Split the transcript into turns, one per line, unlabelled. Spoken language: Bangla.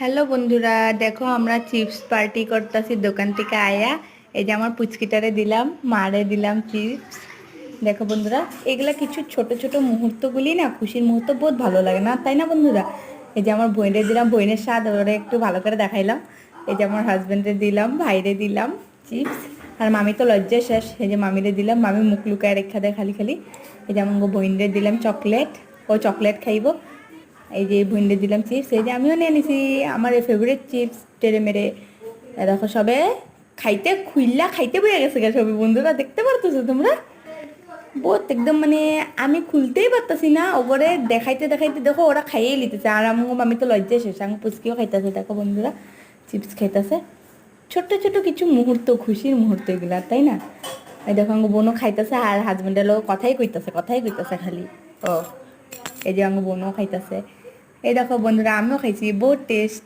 হ্যালো বন্ধুরা, দেখো আমরা চিপস পার্টি করতেছি দোকান থেকে আয়া। এই যে আমার পুচকিটারে দিলাম, মারে দিলাম চিপস। দেখো বন্ধুরা, এগুলা কিছু ছোট ছোট মুহূর্তগুলি না, খুশির মুহূর্ত, বহুত ভালো লাগে না, তাই না বন্ধুরা? এই যে আমার বোনের দিলাম, বোনের স্বাদ ওরা একটু ভালো করে দেখাইলাম। এই যে আমার হাজব্যান্ডে দিলাম, ভাইরে দিলাম চিপস। আর মামি তো লজ্জায় শেষ, এই যে মামিরে দিলাম, মামি মুখ লুকায় রেখা দেয় খালি খালি। এই যে আমার বোনরে দিলাম চকলেট, ও চকলেট খাইব। এই যে ভুন্ডে দিলাম চিপস, এই যে আমিও নিয়ে নিছি আমার ফেভারিট চিপস টেরে মেরে। দেখো সবে খাইতে খুইল্লা খাইতে বইয়া গেছে গা সবে, বন্ধুরা দেখতে পারতেছো তোমরা? বহুত একদম মানে আমি খুলতেই পারতাছি না, ওপরে দেখাইতে দেখাইতে দেখো ওরা খাইয়েই লিতেছে। আর আমি তো লজ্জায় শেষ, আমি পুচকিও খাইতেছে। দেখো বন্ধুরা, চিপস খাইতেছে। ছোট্ট ছোট কিছু মুহূর্ত, খুশির মুহূর্ত এগুলা, তাই না? এই দেখো আমার বোনও খাইতেছে, আর হাজবেন্ডের লোক কথাই কইতেছে খালি। ও, এই যে আমার বোনও খাইতেছে। এই দেখো বন্ধুরা, আমিও খাইছি, বহুত টেস্ট।